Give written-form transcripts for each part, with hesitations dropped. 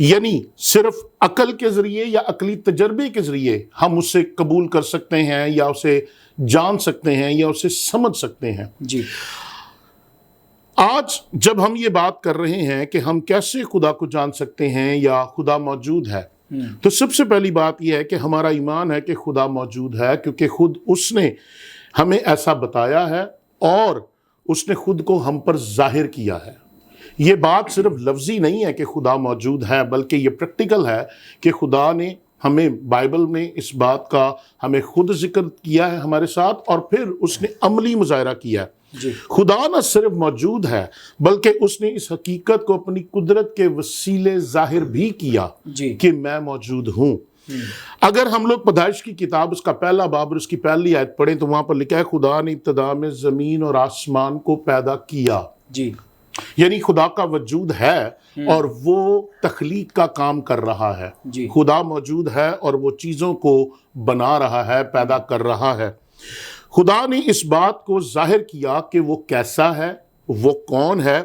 یعنی صرف عقل کے ذریعے یا عقلی تجربے کے ذریعے ہم اسے قبول کر سکتے ہیں یا اسے جان سکتے ہیں یا اسے سمجھ سکتے ہیں. جی. آج جب ہم یہ بات کر رہے ہیں کہ ہم کیسے خدا کو جان سکتے ہیں یا خدا موجود ہے، تو سب سے پہلی بات یہ ہے کہ ہمارا ایمان ہے کہ خدا موجود ہے، کیونکہ خود اس نے ہمیں ایسا بتایا ہے اور اس نے خود کو ہم پر ظاہر کیا ہے. یہ بات صرف لفظی نہیں ہے کہ خدا موجود ہے، بلکہ یہ پریکٹیکل ہے کہ خدا نے ہمیں بائبل میں اس بات کا ہمیں خود ذکر کیا ہے ہمارے ساتھ، اور پھر اس نے عملی مظاہرہ کیا ہے. جی. خدا نہ صرف موجود ہے بلکہ اس نے اس حقیقت کو اپنی قدرت کے وسیلے ظاہر بھی کیا جی. کہ میں موجود ہوں. اگر ہم لوگ پیدائش کی کتاب اس کا پہلا باب اور اس کی پہلی آیت پڑھیں تو وہاں پر لکھا ہے خدا نے ابتدا میں زمین اور آسمان کو پیدا کیا. جی. یعنی خدا کا وجود ہے اور وہ تخلیق کا کام کر رہا ہے. جی. خدا موجود ہے اور وہ چیزوں کو بنا رہا ہے، پیدا کر رہا ہے. خدا نے اس بات کو ظاہر کیا کہ وہ کیسا ہے، وہ کون ہے،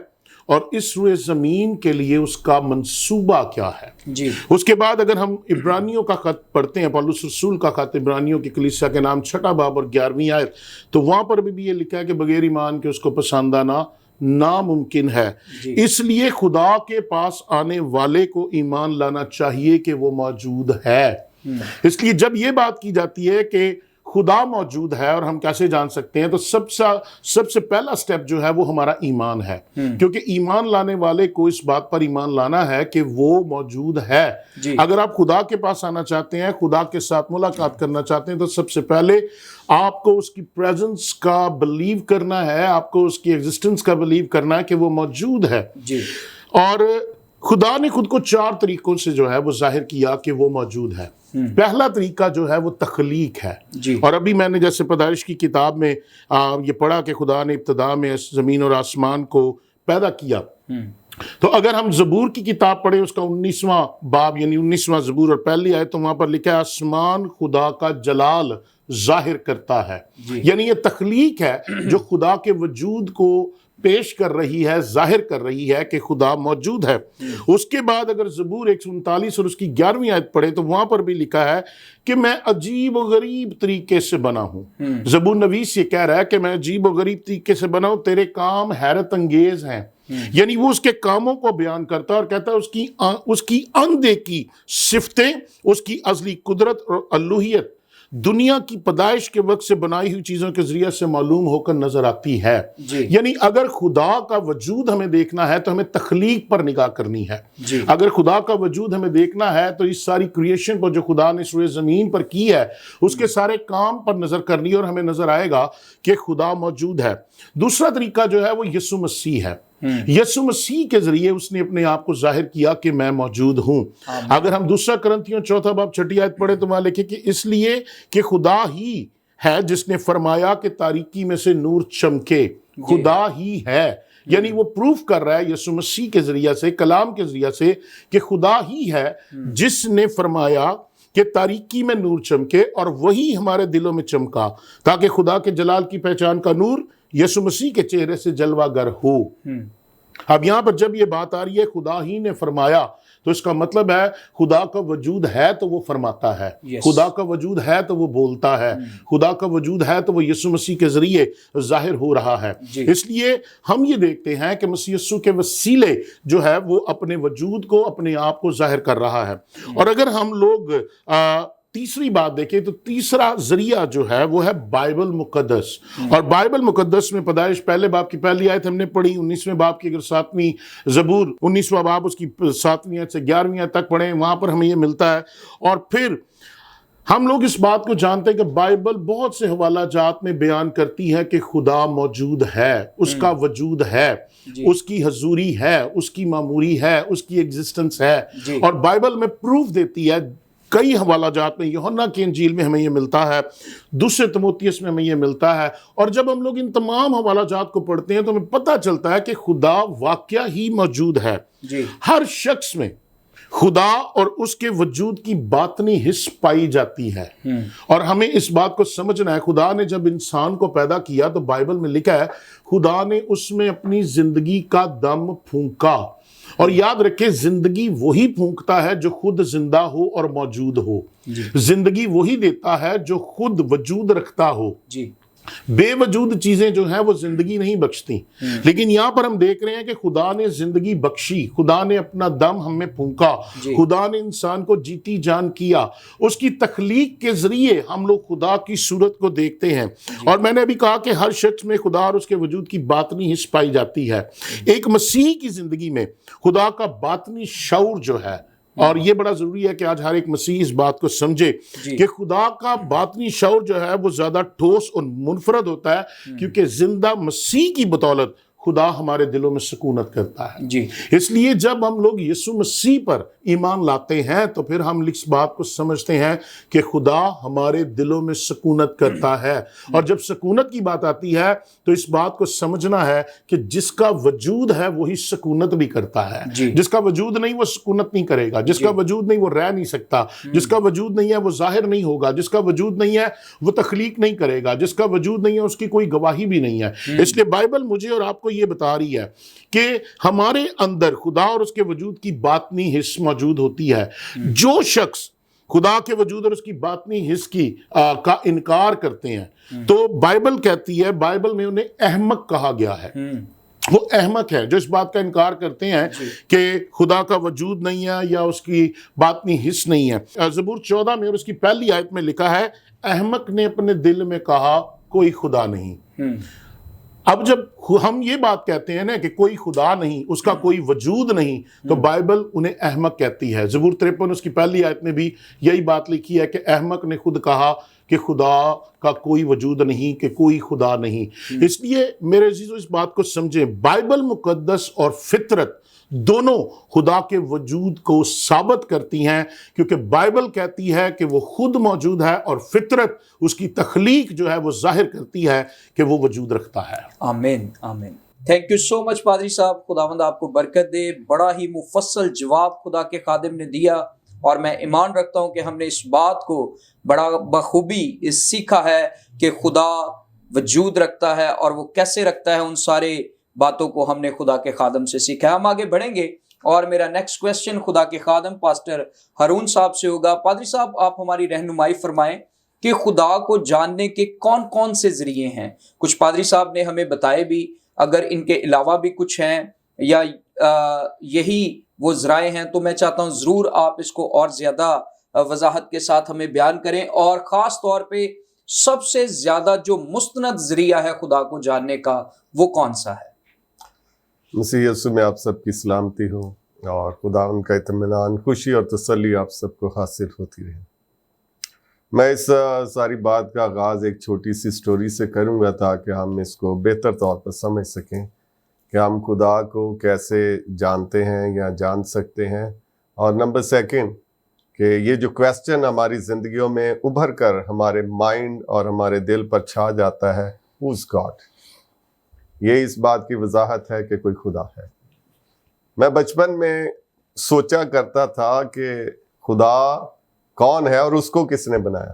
اور اس روئے زمین کے لیے اس کا منصوبہ کیا ہے. جی. اس کے بعد اگر ہم عبرانیوں کا خط پڑھتے ہیں، پولس رسول کا خط عبرانیوں کی کلیسیا کے نام 6 باب اور 11ویں آیت، تو وہاں پر بھی یہ لکھا ہے کہ بغیر ایمان کے اس کو پسند آنا ناممکن ہے. جی. اس لیے خدا کے پاس آنے والے کو ایمان لانا چاہیے کہ وہ موجود ہے. اس لیے جب یہ بات کی جاتی ہے کہ خدا موجود ہے اور ہم کیسے جان سکتے ہیں، تو سب سے پہلا سٹیپ جو ہے وہ ہمارا ایمان ہے. کیونکہ ایمان لانے والے کو اس بات پر ایمان لانا ہے کہ وہ موجود ہے. جی. اگر آپ خدا کے پاس آنا چاہتے ہیں، خدا کے ساتھ ملاقات کرنا چاہتے ہیں، تو سب سے پہلے آپ کو اس کی پریزنس کا بلیو کرنا ہے، آپ کو اس کی ایگزسٹنس کا بلیو کرنا ہے کہ وہ موجود ہے. جی. اور خدا نے خود کو 4 طریقوں سے جو ہے وہ ظاہر کیا کہ وہ موجود ہے. پہلا طریقہ جو ہے وہ تخلیق ہے. جی. اور ابھی میں نے جیسے پیدائش کی کتاب میں یہ پڑھا کہ خدا نے ابتدا میں زمین اور آسمان کو پیدا کیا. تو اگر ہم زبور کی کتاب پڑھیں، اس کا 19واں باب یعنی 19واں زبور اور پہلی آیت، تو وہاں پر لکھا ہے آسمان خدا کا جلال ظاہر کرتا ہے. جی. یعنی یہ تخلیق ہے جو خدا کے وجود کو پیش کر رہی ہے، ظاہر کر رہی ہے کہ خدا موجود ہے. اس کے بعد اگر زبور 139 اور اس کی 11ویں آیت پڑھے تو وہاں پر بھی لکھا ہے کہ میں عجیب و غریب طریقے سے بنا ہوں. زبور نویس یہ کہہ رہا ہے کہ میں عجیب و غریب طریقے سے بنا ہوں، تیرے کام حیرت انگیز ہیں. یعنی وہ اس کے کاموں کو بیان کرتا ہے اور کہتا ہے اس کی اندیکھی صفتیں، اس کی ازلی قدرت اور الوہیت دنیا کی پیدائش کے وقت سے بنائی ہوئی چیزوں کے ذریعے سے معلوم ہو کر نظر آتی ہے. جی. یعنی اگر خدا کا وجود ہمیں دیکھنا ہے تو ہمیں تخلیق پر نگاہ کرنی ہے. جی. اگر خدا کا وجود ہمیں دیکھنا ہے تو اس ساری کریشن کو جو خدا نے اس روئے زمین پر کی ہے اس کے سارے کام پر نظر کرنی ہے اور ہمیں نظر آئے گا کہ خدا موجود ہے. دوسرا طریقہ جو ہے وہ یسوع مسیح ہے. یسوع مسیح کے ذریعے اس نے اپنے آپ کو ظاہر کیا کہ میں موجود ہوں. اگر ہم 2 کرنتھیوں 4 باب 6 آیت پڑھیں تو وہاں لکھے کہ اس لیے کہ خدا ہی ہے جس نے فرمایا کہ تاریکی میں سے نور چمکے. خدا ہی ہے، یعنی وہ پروف کر رہا ہے یسوع مسیح کے ذریعے سے، کلام کے ذریعے سے، کہ خدا ہی ہے جس نے فرمایا کہ تاریکی میں نور چمکے، اور وہی ہمارے دلوں میں چمکا تاکہ خدا کے جلال کی پہچان کا نور یسوع مسیح کے چہرے سے جلوہ گر ہو. اب یہاں پر جب یہ بات آ رہی ہے خدا ہی نے فرمایا، تو اس کا مطلب ہے خدا کا وجود ہے تو وہ فرماتا ہے. خدا کا وجود ہے تو وہ بولتا ہے. خدا کا وجود ہے تو وہ یسوع مسیح کے ذریعے ظاہر ہو رہا ہے. اس لیے ہم یہ دیکھتے ہیں کہ مسیح یسوع کے وسیلے جو ہے وہ اپنے وجود کو، اپنے آپ کو ظاہر کر رہا ہے. اور اگر ہم لوگ تیسری بات دیکھیں تو تیسرا ذریعہ جو ہے وہ ہے بائبل مقدس. اور بائبل مقدس میں پیدائش پہلے باب کی پہلی آیت ہم نے پڑھی، 19ویں باب کی اگر 7ویں زبور 19واں باب اس کی 7ویں آیت سے 11ویں آیت تک پڑھیں، وہاں پر ہمیں یہ ملتا ہے. اور پھر ہم لوگ اس بات کو جانتے ہیں کہ بائبل بہت سے حوالہ جات میں بیان کرتی ہے کہ خدا موجود ہے، اس کا وجود ہے، اس کی حضوری ہے، اس کی معموری ہے، اس کی ایگزسٹنس ہے. اور بائبل میں پروف دیتی ہے کئی حوالہ جات میں. یوحنا کی انجیل میں ہمیں یہ ملتا ہے، 2 تموتیس میں ہمیں یہ ملتا ہے. اور جب ہم لوگ ان تمام حوالہ جات کو پڑھتے ہیں تو ہمیں پتہ چلتا ہے کہ خدا واقعہ ہی موجود ہے. ہر شخص میں خدا اور اس کے وجود کی باطنی حس پائی جاتی ہے. اور ہمیں اس بات کو سمجھنا ہے، خدا نے جب انسان کو پیدا کیا تو بائبل میں لکھا ہے خدا نے اس میں اپنی زندگی کا دم پھونکا. اور یاد رکھیں زندگی وہی پھونکتا ہے جو خود زندہ ہو اور موجود ہو. زندگی وہی دیتا ہے جو خود وجود رکھتا ہو. جی بے وجود چیزیں جو ہیں وہ زندگی نہیں بخشتی. لیکن یہاں پر ہم دیکھ رہے ہیں کہ خدا نے زندگی بخشی, خدا نے اپنا دم ہم میں پھونکا, خدا نے انسان کو جیتی جان کیا. اس کی تخلیق کے ذریعے ہم لوگ خدا کی صورت کو دیکھتے ہیں. اور میں نے ابھی کہا کہ ہر شخص میں خدا اور اس کے وجود کی باطنی حص پائی جاتی ہے. ایک مسیح کی زندگی میں خدا کا باطنی شعور جو ہے, اور یہ بڑا ضروری ہے کہ آج ہر ایک مسیح اس بات کو سمجھے کہ خدا کا باطنی شعور جو ہے وہ زیادہ ٹھوس اور منفرد ہوتا ہے, کیونکہ زندہ مسیح کی بدولت خدا ہمارے دلوں میں سکونت کرتا ہے. اس لیے جب ہم لوگ یسوع مسیح پر ایمان لاتے ہیں تو پھر ہم اس بات کو سمجھتے ہیں کہ خدا ہمارے دلوں میں سکونت کرتا ہے. اور جب سکونت کی بات آتی ہے تو اس بات کو سمجھنا ہے کہ جس کا وجود ہے وہی سکونت بھی کرتا ہے. جس کا وجود نہیں وہ سکونت نہیں کرے گا, جس کا وجود نہیں وہ رہ نہیں سکتا, جس کا وجود نہیں ہے وہ ظاہر نہیں ہوگا, جس کا وجود نہیں ہے وہ تخلیق نہیں کرے گا, جس کا وجود نہیں ہے اس کی کوئی گواہی بھی نہیں ہے. اس لیے بائبل مجھے اور آپ کو یہ بتا رہی ہے کہ ہمارے اندر خدا اور اس کے وجود کی باطنی حص موجود ہوتی ہے. جو شخص خدا کے وجود اور اس کی باطنی حص کا انکار کرتے ہیں تو بائبل کہتی ہے, بائبل میں انہیں احمق کہا گیا ہے. وہ احمق ہے جو اس بات کا انکار کرتے ہیں کہ خدا کا وجود نہیں ہے یا اس کی باطنی حص نہیں ہے. زبور 14 میں اور اس کی پہلی آیت میں لکھا ہے, احمق نے اپنے دل میں کہا کوئی خدا نہیں. اب جب ہم یہ بات کہتے ہیں نا کہ کوئی خدا نہیں, اس کا کوئی وجود نہیں, تو بائبل انہیں احمق کہتی ہے. زبور 53 اس کی پہلی آیت میں بھی یہی بات لکھی ہے کہ احمق نے خود کہا کہ خدا کا کوئی وجود نہیں, کہ کوئی خدا نہیں. اس لیے میرے عزیزو اس بات کو سمجھیں, بائبل مقدس اور فطرت دونوں خدا کے وجود کو ثابت کرتی ہیں, کیونکہ بائبل کہتی ہے کہ وہ خود موجود ہے اور فطرت اس کی تخلیق جو ہے وہ ظاہر کرتی ہے کہ وہ وجود رکھتا ہے. آمین آمین. تھینک یو سو مچ پادری صاحب, خداوند آپ کو برکت دے. بڑا ہی مفصل جواب خدا کے خادم نے دیا, اور میں ایمان رکھتا ہوں کہ ہم نے اس بات کو بڑا بخوبی سیکھا ہے کہ خدا وجود رکھتا ہے, اور وہ کیسے رکھتا ہے, ان سارے باتوں کو ہم نے خدا کے خادم سے سیکھا ہے. ہم آگے بڑھیں گے اور میرا نیکسٹ کویسچن خدا کے خادم پاسٹر ہارون صاحب سے ہوگا. پادری صاحب آپ ہماری رہنمائی فرمائیں کہ خدا کو جاننے کے کون کون سے ذریعے ہیں. کچھ پادری صاحب نے ہمیں بتائے بھی, اگر ان کے علاوہ بھی کچھ ہیں یا یہی وہ ذرائع ہیں تو میں چاہتا ہوں ضرور آپ اس کو اور زیادہ وضاحت کے ساتھ ہمیں بیان کریں, اور خاص طور پہ سب سے زیادہ جو مستند ذریعہ ہے خدا کو جاننے کا وہ کون سا ہے. مسیح یسوع میں آپ سب کی سلامتی ہو, اور خدا ان کا اطمینان, خوشی اور تسلی آپ سب کو حاصل ہوتی رہے. میں اس ساری بات کا آغاز ایک چھوٹی سی سٹوری سے کروں گا تاکہ ہم اس کو بہتر طور پر سمجھ سکیں کہ ہم خدا کو کیسے جانتے ہیں یا جان سکتے ہیں. اور نمبر سیکنڈ کہ یہ جو کویسچن ہماری زندگیوں میں ابھر کر ہمارے مائنڈ اور ہمارے دل پر چھا جاتا ہے, Who's God؟ یہ اس بات کی وضاحت ہے کہ کوئی خدا ہے. میں بچپن میں سوچا کرتا تھا کہ خدا کون ہے اور اس کو کس نے بنایا.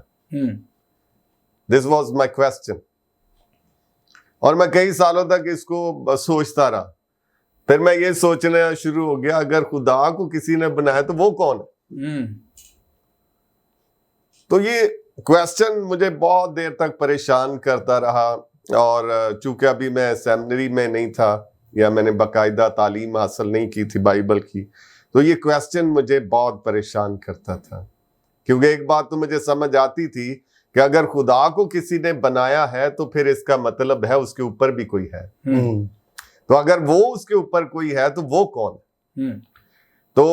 دس واز مائی کویسچن, اور میں کئی سالوں تک اس کو سوچتا رہا. پھر میں یہ سوچنا شروع ہو گیا, اگر خدا کو کسی نے بنایا تو وہ کون ہے؟ تو یہ کویسچن مجھے بہت دیر تک پریشان کرتا رہا, اور چونکہ ابھی میں سیمنری میں نہیں تھا یا میں نے باقاعدہ تعلیم حاصل نہیں کی تھی بائبل کی, تو یہ کویسچن مجھے بہت پریشان کرتا تھا. کیونکہ ایک بات تو مجھے سمجھ آتی تھی کہ اگر خدا کو کسی نے بنایا ہے تو پھر اس کا مطلب ہے اس کے اوپر بھی کوئی ہے. تو اگر وہ اس کے اوپر کوئی ہے تو وہ کون ہے؟ تو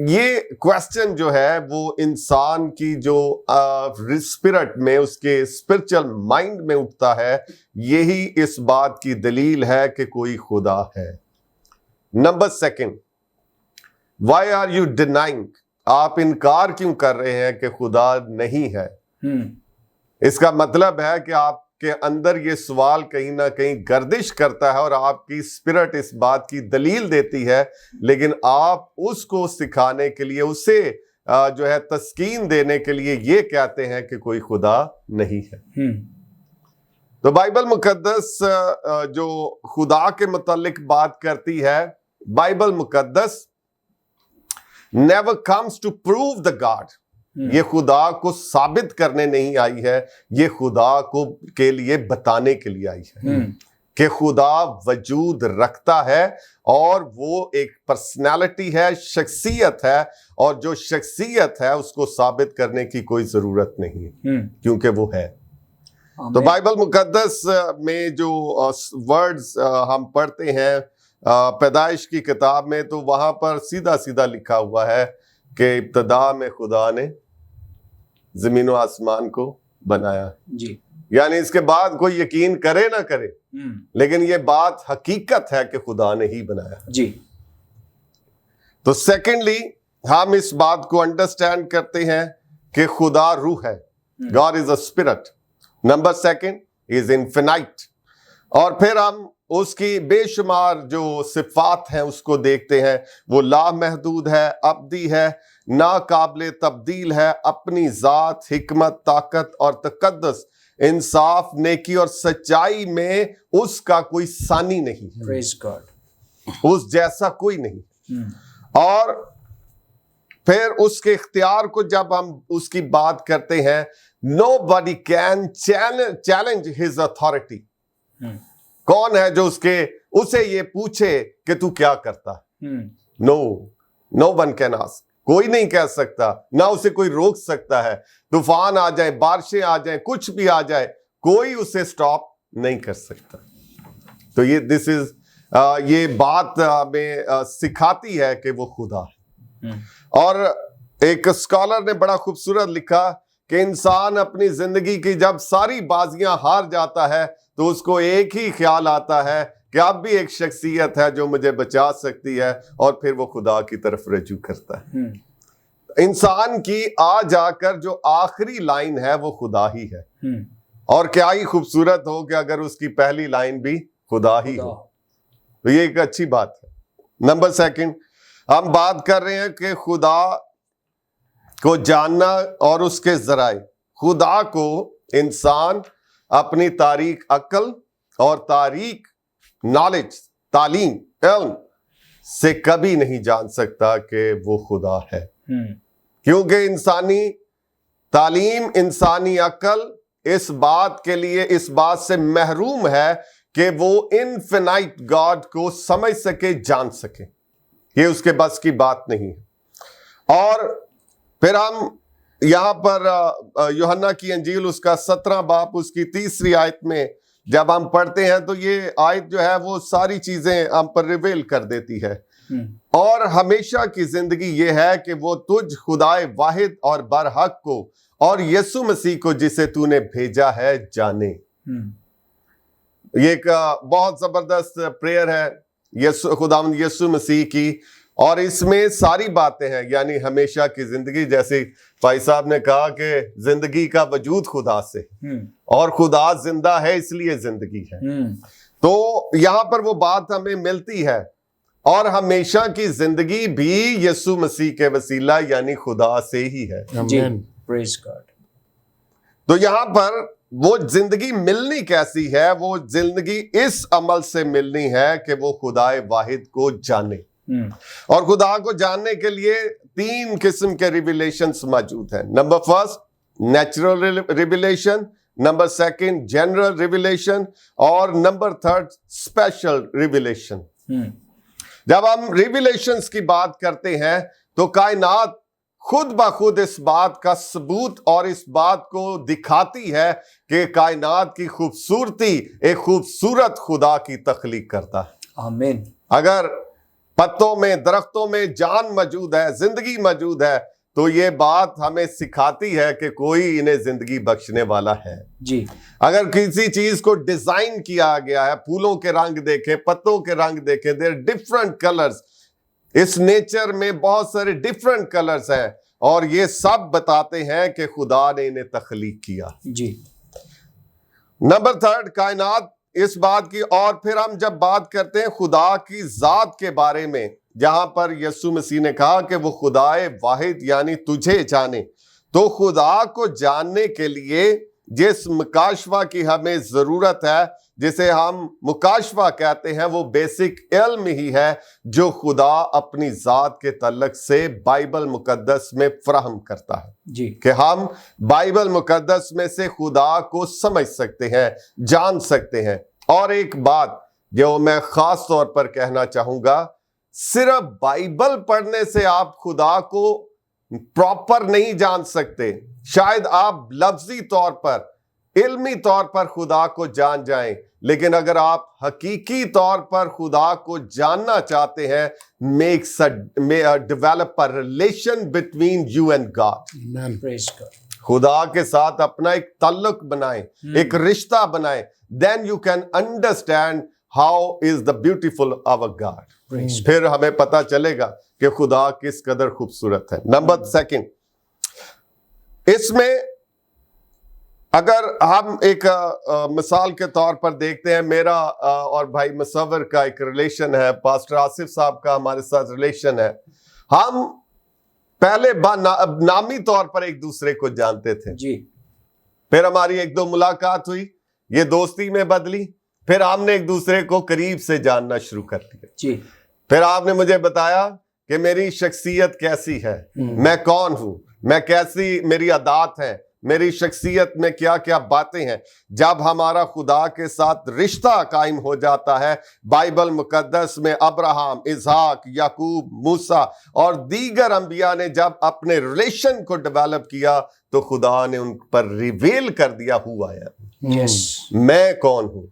یہ کویسچن جو ہے وہ انسان کی جو اسپرٹ میں, اس کے اسپرچل مائنڈ میں اٹھتا ہے, یہی اس بات کی دلیل ہے کہ کوئی خدا ہے. Number second, why are you denying? آپ انکار کیوں کر رہے ہیں کہ خدا نہیں ہے؟ اس کا مطلب ہے کہ آپ کے اندر یہ سوال کہیں نہ کہیں گردش کرتا ہے, اور آپ کی اسپرٹ اس بات کی دلیل دیتی ہے, لیکن آپ اس کو سکھانے کے لیے, اسے جو ہے تسکین دینے کے لیے یہ کہتے ہیں کہ کوئی خدا نہیں ہے. تو بائبل مقدس جو خدا کے متعلق بات کرتی ہے, بائبل مقدس never comes to prove the God. یہ خدا کو ثابت کرنے نہیں آئی ہے, یہ خدا کو کے لیے بتانے کے لیے آئی ہے کہ خدا وجود رکھتا ہے اور وہ ایک پرسنالٹی ہے, شخصیت ہے, اور جو شخصیت ہے اس کو ثابت کرنے کی کوئی ضرورت نہیں ہے کیونکہ وہ ہے. تو بائبل مقدس میں جو ورڈز ہم پڑھتے ہیں پیدائش کی کتاب میں, تو وہاں پر سیدھا سیدھا لکھا ہوا ہے کہ ابتدا میں خدا نے زمین و آسمان کو بنایا. جی, یعنی اس کے بعد کوئی یقین کرے نہ کرے, لیکن یہ بات حقیقت ہے کہ خدا نے ہی بنایا. جی. تو سیکنڈلی ہم اس بات کو انڈرسٹینڈ کرتے ہیں کہ خدا روح ہے. God is a spirit. Number second, he is infinite. اور پھر ہم اس کی بے شمار جو صفات ہیں اس کو دیکھتے ہیں. وہ لامحدود ہے, ابدی ہے, ناقابل تبدیل ہے, اپنی ذات, حکمت, طاقت اور تقدس, انصاف, نیکی اور سچائی میں اس کا کوئی ثانی نہیں. Praise God. اس جیسا کوئی نہیں. اور پھر اس کے اختیار کو جب ہم اس کی بات کرتے ہیں, nobody can challenge his authority. کون ہے جو اسے یہ پوچھے کہ تو کیا کرتا ہے؟ no one can ask. کوئی نہیں کہہ سکتا, نہ اسے کوئی روک سکتا ہے. طوفان آ جائے, بارشیں آ جائیں, کچھ بھی آ جائے, کوئی اسے سٹاپ نہیں کر سکتا. تو یہ بات ہمیں سکھاتی ہے کہ وہ خدا ہے. اور ایک اسکالر نے بڑا خوبصورت لکھا کہ انسان اپنی زندگی کی جب ساری بازیاں ہار جاتا ہے تو اس کو ایک ہی خیال آتا ہے کہ اب بھی ایک شخصیت ہے جو مجھے بچا سکتی ہے, اور پھر وہ خدا کی طرف رجوع کرتا ہے. انسان کی آ جا کر جو آخری لائن ہے وہ خدا ہی ہے. اور کیا ہی خوبصورت ہو کہ اگر اس کی پہلی لائن بھی خدا ہی ہو, تو یہ ایک اچھی بات ہے. نمبر سیکنڈ, ہم بات کر رہے ہیں کہ خدا کو جاننا اور اس کے ذرائع. خدا کو انسان اپنی تاریک عقل اور تاریک نالج, تعلیم, علم سے کبھی نہیں جان سکتا کہ وہ خدا ہے. کیونکہ انسانی تعلیم, انسانی عقل اس بات کے لیے, اس بات سے محروم ہے کہ وہ انفینائٹ گاڈ کو سمجھ سکے, جان سکے. یہ اس کے بس کی بات نہیں ہے. اور پھر ہم یہاں پر یوحنا کی انجیل اس کا 17 باب اس کی 3 آیت میں جب ہم پڑھتے ہیں تو یہ آیت جو ہے وہ ساری چیزیں ہم پر ریویل کر دیتی ہے. اور ہمیشہ کی زندگی یہ ہے کہ وہ تجھ خدائے واحد اور برحق کو اور یسوع مسیح کو جسے تو نے بھیجا ہے جانے. یہ ایک بہت زبردست پریئر ہے خداوند یسوع مسیح کی, اور اس میں ساری باتیں ہیں. یعنی ہمیشہ کی زندگی, جیسے بھائی صاحب نے کہا کہ زندگی کا وجود خدا سے, اور خدا زندہ ہے اس لیے زندگی ہے. تو یہاں پر وہ بات ہمیں ملتی ہے. اور ہمیشہ کی زندگی بھی یسوع مسیح کے وسیلہ یعنی خدا سے ہی ہے. Praise God. تو یہاں پر وہ زندگی ملنی کیسی ہے؟ وہ زندگی اس عمل سے ملنی ہے کہ وہ خدائے واحد کو جانے. اور خدا کو جاننے کے لیے 3 قسم کے ریویلیشنز موجود ہیں. Number first natural revelation, number second general revelation, اور نمبر تھرڈ اسپیشل ریویلیشن. جب ہم ریویلیشنز کی بات کرتے ہیں تو کائنات خود بخود اس بات کا ثبوت اور اس بات کو دکھاتی ہے کہ کائنات کی خوبصورتی ایک خوبصورت خدا کی تخلیق کرتا ہے. آمین. اگر پتوں میں, درختوں میں جان موجود ہے, زندگی موجود ہے, تو یہ بات ہمیں سکھاتی ہے کہ کوئی انہیں زندگی بخشنے والا ہے. جی. اگر کسی چیز کو ڈیزائن کیا گیا ہے, پھولوں کے رنگ دیکھیں, پتوں کے رنگ دیکھیں, دیر ڈفرنٹ کلرز. اس نیچر میں بہت سارے ڈفرنٹ کلرز ہیں, اور یہ سب بتاتے ہیں کہ خدا نے انہیں تخلیق کیا. جی. نمبر تھرڈ کائنات اس بات کی. اور پھر ہم جب بات کرتے ہیں خدا کی ذات کے بارے میں, جہاں پر یسوع مسیح نے کہا کہ وہ خدائے واحد یعنی تجھے جانے, تو خدا کو جاننے کے لیے جس مکاشفہ کی ہمیں ضرورت ہے, جسے ہم مکاشفہ کہتے ہیں وہ بیسک علم ہی ہے جو خدا اپنی ذات کے تعلق سے بائبل مقدس میں فراہم کرتا ہے جی کہ ہم بائبل مقدس میں سے خدا کو سمجھ سکتے ہیں، جان سکتے ہیں۔ اور ایک بات جو میں خاص طور پر کہنا چاہوں گا، صرف بائبل پڑھنے سے آپ خدا کو پراپر نہیں جان سکتے۔ شاید آپ لفظی طور پر، علمی طور پر خدا کو جان جائیں، لیکن اگر آپ حقیقی طور پر خدا کو جاننا چاہتے ہیں، develop a relation between you and God، Praise God. خدا کے ساتھ اپنا ایک تعلق بنائیں، ایک رشتہ بنائیں، then you can understand how is the beautiful our God۔ پھر ہمیں پتا چلے گا کہ خدا کس قدر خوبصورت ہے۔ نمبر سیکنڈ، اس میں اگر ہم ایک مثال کے طور پر دیکھتے ہیں، میرا اور بھائی مصور کا ایک ریلیشن ہے، پاسٹر آصف صاحب کا ہمارے ساتھ ریلیشن ہے۔ ہم پہلے نامی طور پر ایک دوسرے کو جانتے تھے، جی پھر ہماری ایک دو ملاقات ہوئی، یہ دوستی میں بدلی، پھر ہم نے ایک دوسرے کو قریب سے جاننا شروع کر دیا۔ جی پھر آپ نے مجھے بتایا کہ میری شخصیت کیسی ہے، میں کون ہوں، میں کیسی، میری عادات ہیں، میری شخصیت میں کیا کیا باتیں ہیں۔ جب ہمارا خدا کے ساتھ رشتہ قائم ہو جاتا ہے، بائبل مقدس میں ابراہم، اسحاق، یعقوب، موسیٰ اور دیگر انبیاء نے جب اپنے ریلیشن کو ڈیولپ کیا تو خدا نے ان پر ریویل کر دیا ہوا ہے، یس میں کون ہوں،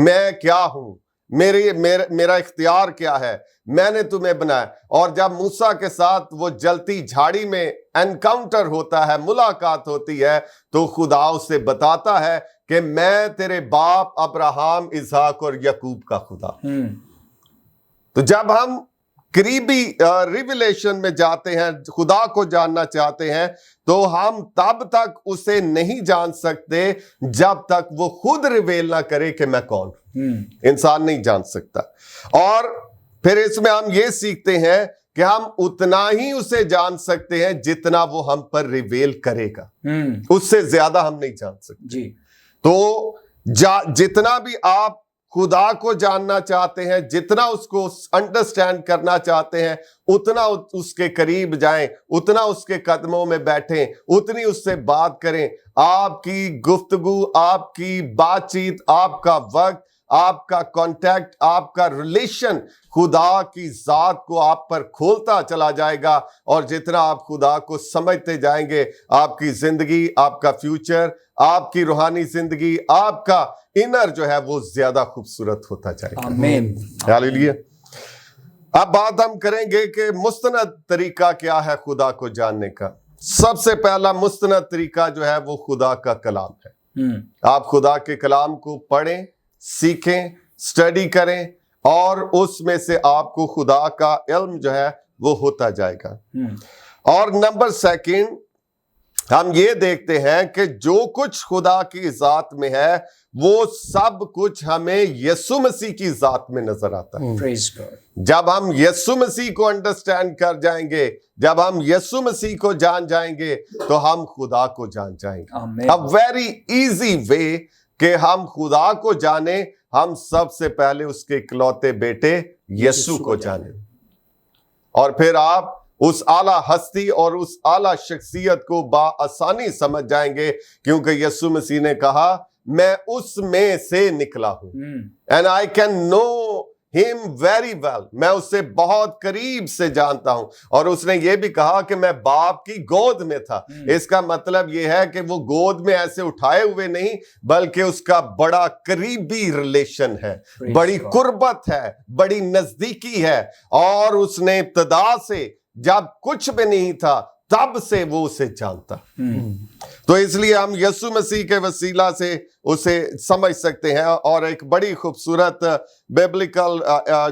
میں کیا ہوں، میرا اختیار کیا ہے، میں نے تمہیں بنایا۔ اور جب موسیٰ کے ساتھ وہ جلتی جھاڑی میں انکاؤنٹر ہوتا ہے، ملاقات ہوتی ہے، تو خدا اسے بتاتا ہے کہ میں تیرے باپ ابراہم، اسحاق اور یعقوب کا خدا۔ تو جب ہم قریبی ریویلیشن میں جاتے ہیں، خدا کو جاننا چاہتے ہیں، تو ہم تب تک اسے نہیں جان سکتے جب تک وہ خود ریویل نہ کرے کہ میں کون ہوں۔ انسان نہیں جان سکتا۔ اور پھر اس میں ہم یہ سیکھتے ہیں کہ ہم اتنا ہی اسے جان سکتے ہیں جتنا وہ ہم پر ریویل کرے گا، اس سے زیادہ ہم نہیں جان سکتے۔ جی تو جتنا بھی آپ خدا کو جاننا چاہتے ہیں، جتنا اس کو انڈرسٹینڈ کرنا چاہتے ہیں، اتنا اس کے قریب جائیں، اتنا اس کے قدموں میں بیٹھیں، اتنی اس سے بات کریں۔ آپ کی گفتگو، آپ کی بات چیت، آپ کا وقت، آپ کا کانٹیکٹ، آپ کا ریلیشن خدا کی ذات کو آپ پر کھولتا چلا جائے گا، اور جتنا آپ خدا کو سمجھتے جائیں گے، آپ کی زندگی، آپ کا فیوچر، آپ کی روحانی زندگی، آپ کا انر جو ہے وہ زیادہ خوبصورت ہوتا جائے گا۔ آمین۔ ہاللیلویا۔ اب بات ہم کریں گے کہ مستند طریقہ کیا ہے خدا کو جاننے کا۔ سب سے پہلا مستند طریقہ جو ہے وہ خدا کا کلام ہے۔ آپ خدا کے کلام کو پڑھیں، سیکھیں، اسٹڈی کریں، اور اس میں سے آپ کو خدا کا علم جو ہے وہ ہوتا جائے گا۔ اور نمبر سیکنڈ، ہم یہ دیکھتے ہیں کہ جو کچھ خدا کی ذات میں ہے وہ سب کچھ ہمیں یسوع مسیح کی ذات میں نظر آتا ہے۔ Praise God. جب ہم یسوع مسیح کو انڈرسٹینڈ کر جائیں گے، جب ہم یسوع مسیح کو جان جائیں گے، تو ہم خدا کو جان جائیں گے۔ آمین۔ A very easy way کہ ہم خدا کو جانیں، ہم سب سے پہلے اس کے اکلوتے بیٹے یسوع کو جانیں، اور پھر آپ اس اعلیٰ ہستی اور اس اعلیٰ شخصیت کو بآسانی سمجھ جائیں گے، کیونکہ یسوع مسیح نے کہا میں اس میں سے نکلا ہوں، and I can know him very well، میں اسے بہت قریب سے جانتا ہوں۔ اور اس نے یہ بھی کہا کہ میں باپ کی گود میں تھا۔ اس کا مطلب یہ ہے کہ وہ گود میں ایسے اٹھائے ہوئے نہیں، بلکہ اس کا بڑا قریبی ریلیشن ہے، بڑی قربت ہے، بڑی نزدیکی ہے، اور اس نے ابتدا سے جب کچھ بھی نہیں تھا تب سے وہ اسے جانتا۔ تو اس لیے ہم یسوع مسیح کے وسیلہ سے اسے سمجھ سکتے ہیں۔ اور ایک بڑی خوبصورت بیبلیکل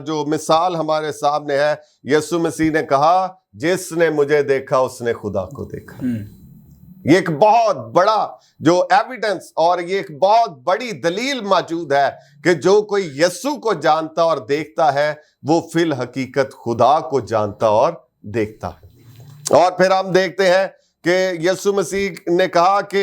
جو مثال ہمارے سامنے ہے، یسوع مسیح نے کہا جس نے مجھے دیکھا اس نے خدا کو دیکھا۔ یہ ایک بہت بڑا جو ایویڈنس اور یہ ایک بہت بڑی دلیل موجود ہے کہ جو کوئی یسوع کو جانتا اور دیکھتا ہے وہ فی الحقیقت خدا کو جانتا اور دیکھتا ہے۔ اور پھر ہم دیکھتے ہیں کہ یسوع مسیح نے کہا کہ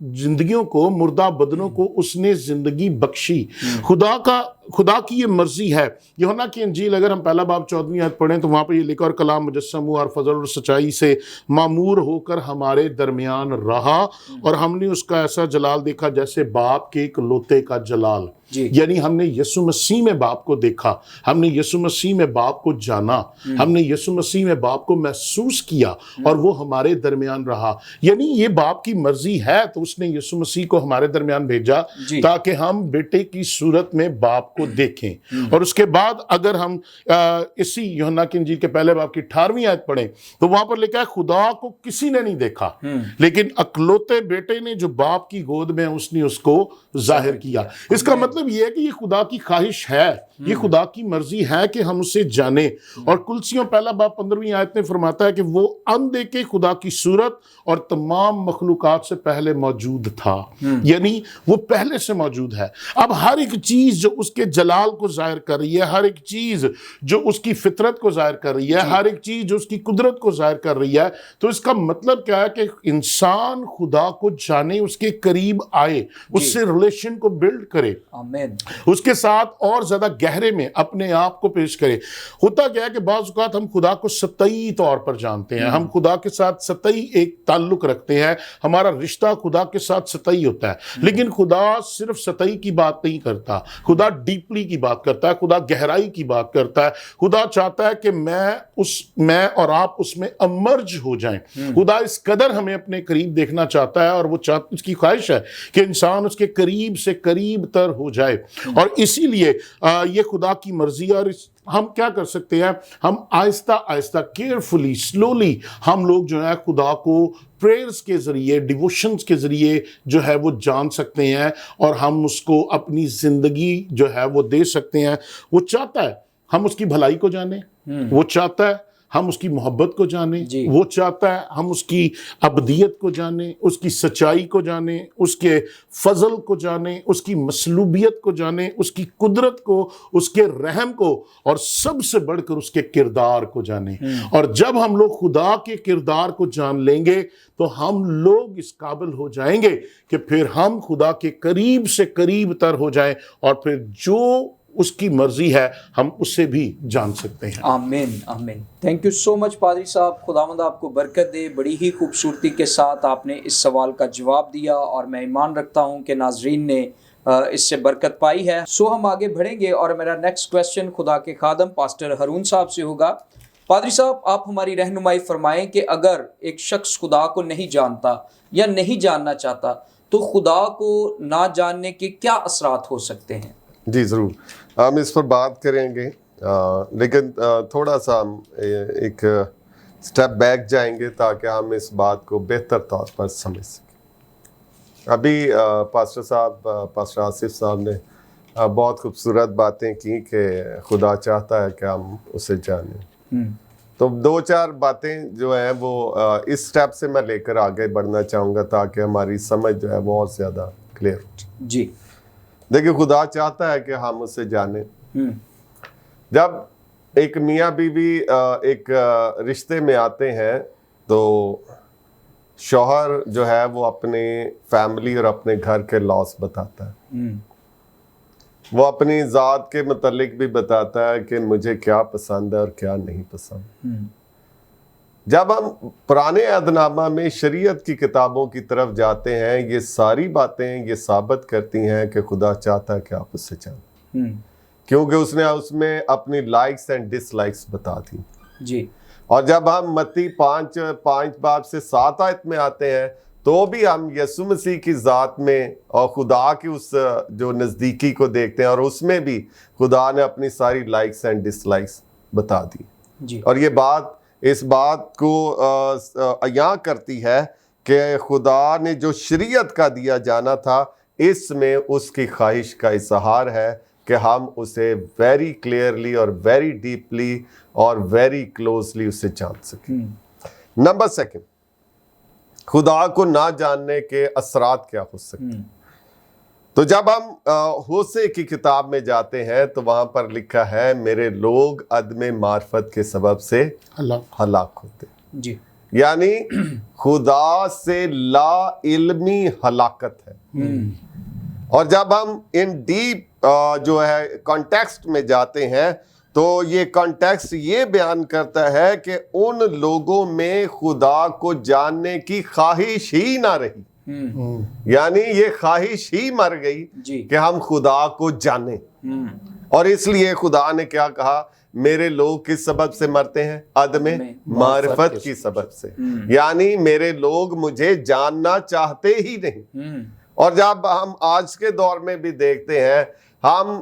زندگیوں کو، مردہ بدنوں کو اس نے زندگی بخشی۔ خدا کی یہ مرضی ہے۔ یوحنا کی انجیل اگر ہم پہلا باب 14ویں آیت پڑھیں تو وہاں پہ یہ لکھا، اور کلام مجسم ہوا اور فضل اور سچائی سے معمور ہو کر ہمارے درمیان رہا، اور ہم نے اس کا ایسا جلال دیکھا جیسے باپ کے اکلوتے کا جلال۔ یعنی ہم نے یسوع مسیح میں باپ کو دیکھا، ہم نے یسوع مسیح میں باپ کو جانا، ہم نے یسوع مسیح میں باپ کو محسوس کیا، اور وہ ہمارے درمیان رہا۔ یعنی یہ باپ کی مرضی ہے، تو اس نے یسوع مسیح کو ہمارے درمیان بھیجا تاکہ ہم بیٹے کی صورت میں باپ کو دیکھیں۔ اور اس کے بعد اگر ہم اسی یوحنا کی انجیل کے پہلے باب کی 18ویں آیت پڑھیں تو وہاں پر لکھا ہے، خدا کو کسی نے نہیں دیکھا لیکن اکلوتے بیٹے نے جو باپ کی گود میں اس نے اس کو ظاہر کیا۔ اس کا مطلب یہ ہے کہ یہ خدا کی خواہش ہے، یہ خدا کی مرضی ہے کہ ہم اسے جانیں۔ اور کلسیوں پہلا باب 15ویں آیت میں فرماتا ہے کہ وہ اندھے کے خدا کی صورت اور تمام مخلوقات سے پہلے موجود تھا، یعنی وہ پہلے سے موجود ہے۔ اب ہر ایک چیز جو اس کے جلال کو ظاہر کر رہی ہے، ہر ایک چیز جو اس کی فطرت کو ظاہر کر رہی ہے، ہر ایک چیز جو اس کی قدرت کو ظاہر کر رہی ہے، تو اس کا مطلب کیا ہے کہ انسان خدا کو جانے، اس کے قریب آئے، اس سے ریلیشن کو بلڈ کرے، آمین، اس کے ساتھ اور زیادہ گہرے میں اپنے آپ کو پیش کرے۔ ہوتا کیا ہے کہ بعض اوقات ہم خدا کو سطحی طور پر جانتے ہیں، ہم خدا کے ساتھ سطحی ایک تعلق رکھتے ہیں، ہمارا رشتہ خدا کے ساتھ سطحی ہوتا ہے، لیکن خدا صرف سطحی کی بات نہیں کرتا، خدا ڈیپلی کی بات کرتا ہے، خدا گہرائی کی بات کرتا ہے۔ خدا چاہتا ہے کہ میں اور آپ اس میں امرج ہو جائیں۔ خدا اس قدر ہمیں اپنے قریب دیکھنا چاہتا ہے، اور وہ اس کی خواہش ہے کہ انسان اس کے قریب سے قریب تر ہو جائے، اور اسی لیے یہ خدا کی مرضی ہے۔ اور ہم کیا کر سکتے ہیں؟ ہم آہستہ آہستہ، کیئرفلی، سلولی ہم لوگ جو ہے خدا کو پریئرز کے ذریعے، ڈیووشنز کے ذریعے جو ہے وہ جان سکتے ہیں، اور ہم اس کو اپنی زندگی جو ہے وہ دے سکتے ہیں۔ وہ چاہتا ہے ہم اس کی بھلائی کو جانیں، وہ چاہتا ہے ہم اس کی محبت کو جانیں، وہ چاہتا ہے ہم اس کی ابدیت کو جانیں، اس کی سچائی کو جانیں، اس کے فضل کو جانیں، اس کی مصلوبیت کو جانیں، اس کی قدرت کو، اس کے رحم کو، اور سب سے بڑھ کر اس کے کردار کو جانیں۔ اور جب ہم لوگ خدا کے کردار کو جان لیں گے تو ہم لوگ اس قابل ہو جائیں گے کہ پھر ہم خدا کے قریب سے قریب تر ہو جائیں، اور پھر جو اس کی مرضی ہے ہم اسے بھی جان سکتے ہیں۔ آمین، آمین۔ تھینک یو سو مچ پادری صاحب، خداوند آپ کو برکت دے۔ بڑی ہی خوبصورتی کے ساتھ آپ نے اس سوال کا جواب دیا، اور میں ایمان رکھتا ہوں کہ ناظرین نے اس سے برکت پائی ہے۔ سو ہم آگے بڑھیں گے، اور میرا نیکسٹ کویسچن خدا کے خادم پاسٹر ہارون صاحب سے ہوگا۔ پادری صاحب، آپ ہماری رہنمائی فرمائیں کہ اگر ایک شخص خدا کو نہیں جانتا یا نہیں جاننا چاہتا تو خدا کو نہ جاننے کے کیا اثرات ہو سکتے ہیں؟ جی ضرور، ہم اس پر بات کریں گے، لیکن تھوڑا سا ہم ایک سٹیپ بیک جائیں گے تاکہ ہم اس بات کو بہتر طور پر سمجھ سکیں۔ ابھی پاسٹر آصف صاحب نے بہت خوبصورت باتیں کی کہ خدا چاہتا ہے کہ ہم اسے جانیں۔ تو 2-4 باتیں جو ہیں وہ اس سٹیپ سے میں لے کر آگے بڑھنا چاہوں گا تاکہ ہماری سمجھ جو ہے وہ اور زیادہ کلیئر ہو جائے۔ جی دیکھیں، خدا چاہتا ہے کہ ہم اسے جانیں۔ جب ایک میاں بیوی ایک رشتے میں آتے ہیں تو شوہر جو ہے وہ اپنے فیملی اور اپنے گھر کے لاس بتاتا ہے، وہ اپنی ذات کے متعلق بھی بتاتا ہے کہ مجھے کیا پسند ہے اور کیا نہیں پسند۔ جب ہم پرانے عہد نامہ میں شریعت کی کتابوں کی طرف جاتے ہیں، یہ ساری باتیں یہ ثابت کرتی ہیں کہ خدا چاہتا ہے کہ آپ اس سے جانیں، کیونکہ اس نے اس میں اپنی لائکس اینڈ ڈس لائکس بتا دی۔ جی، اور جب ہم متی 5 باب سے 7 آیت میں آتے ہیں تو بھی ہم یسوع مسیح کی ذات میں اور خدا کی اس جو نزدیکی کو دیکھتے ہیں، اور اس میں بھی خدا نے اپنی ساری لائکس اینڈ ڈس لائکس بتا دی۔ جی، اور یہ بات اس بات کو عیاں کرتی ہے کہ خدا نے جو شریعت کا دیا جانا تھا، اس میں اس کی خواہش کا اظہار ہے کہ ہم اسے ویری کلیئرلی اور ویری ڈیپلی اور ویری کلوزلی اسے جان سکیں۔ نمبر 2، خدا کو نہ جاننے کے اثرات کیا ہو سکتے ہیں؟ تو جب ہم ہوسے کی کتاب میں جاتے ہیں تو وہاں پر لکھا ہے، میرے لوگ عدم معرفت کے سبب سے ہلاک ہوتے ہیں۔ جی، یعنی خدا سے لا علمی ہلاکت ہے. اور جب ہم ان ڈیپ جو ہے کانٹیکسٹ میں جاتے ہیں تو یہ کانٹیکسٹ یہ بیان کرتا ہے کہ ان لوگوں میں خدا کو جاننے کی خواہش ہی نہ رہی. یعنی یہ خواہش ہی مر گئی کہ ہم خدا کو جانیں. اور اس لیے خدا نے کیا کہا, میرے لوگ کس سبب سے مرتے ہیں؟ عدم معرفت کی سبب سے. یعنی میرے لوگ مجھے جاننا چاہتے ہی نہیں. اور جب ہم آج کے دور میں بھی دیکھتے ہیں, ہم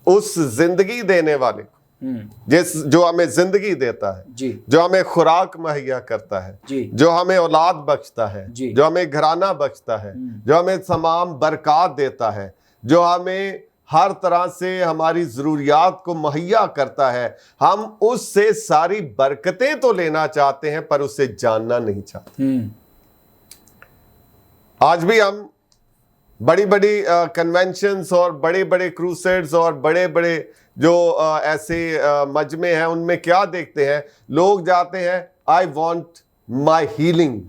اس زندگی دینے والے جو ہمیں زندگی دیتا ہے, جو ہمیں خوراک مہیا کرتا ہے, جو ہمیں اولاد بخشتا ہے, جو ہمیں گھرانہ بخشتا ہے, جو ہمیں تمام برکات دیتا ہے, جو ہمیں ہر طرح سے ہماری ضروریات کو مہیا کرتا ہے, ہم اس سے ساری برکتیں تو لینا چاہتے ہیں پر اسے جاننا نہیں چاہتے. آج بھی ہم بڑی بڑی کنونشنز اور بڑے بڑے کروسیڈز اور بڑے بڑے جو ایسے مجمع ہیں, ان میں کیا دیکھتے ہیں؟ لوگ جاتے ہیں, آئی وانٹ مائی ہیلنگ,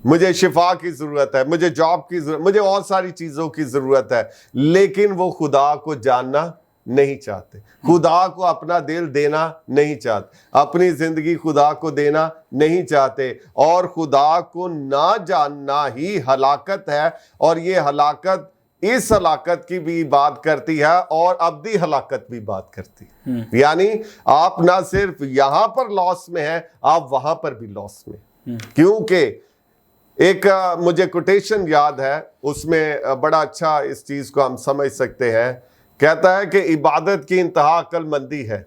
مجھے شفا کی ضرورت ہے, مجھے جاب کی ضرورت, مجھے اور ساری چیزوں کی ضرورت ہے, لیکن وہ خدا کو جاننا نہیں چاہتے, خدا کو اپنا دل دینا نہیں چاہتے, اپنی زندگی خدا کو دینا نہیں چاہتے. اور خدا کو نہ جاننا ہی ہلاکت ہے. اور یہ ہلاکت اس ہلاکت کی بھی بات کرتی ہے اور ابدی ہلاکت بھی بات کرتی ہے. یعنی آپ نہ صرف یہاں پر لاس میں ہیں, آپ وہاں پر بھی لاس میں. کیونکہ ایک مجھے کوٹیشن یاد ہے, اس میں بڑا اچھا اس چیز کو ہم سمجھ سکتے ہیں. کہتا ہے کہ عبادت کی انتہا عقل مندی ہے,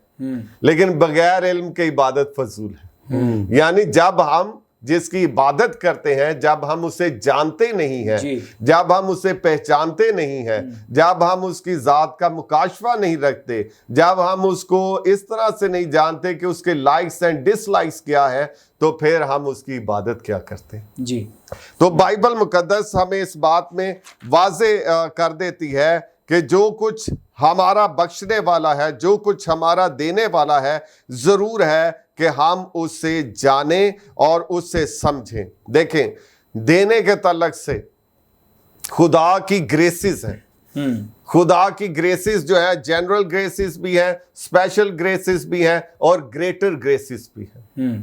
لیکن بغیر علم کے عبادت فضول ہے. یعنی جب ہم جس کی عبادت کرتے ہیں, جب ہم اسے جانتے نہیں ہیں, جب ہم اسے پہچانتے نہیں ہیں, جب ہم اس کی ذات کا مکاشفہ نہیں رکھتے, جب ہم اس کو اس طرح سے نہیں جانتے کہ اس کے لائکس اینڈ ڈس لائکس کیا ہے, تو پھر ہم اس کی عبادت کیا کرتے ہیں. تو بائبل مقدس ہمیں اس بات میں واضح کر دیتی ہے کہ جو کچھ ہمارا بخشنے والا ہے, جو کچھ ہمارا دینے والا ہے, ضرور ہے کہ ہم اسے جانیں اور اسے سمجھیں. دیکھیں, دینے کے تعلق سے خدا کی گریسز ہیں. خدا کی گریسز جو ہے جنرل گریسز بھی ہیں, اسپیشل گریسز بھی ہیں, اور گریٹر گریسز بھی ہیں.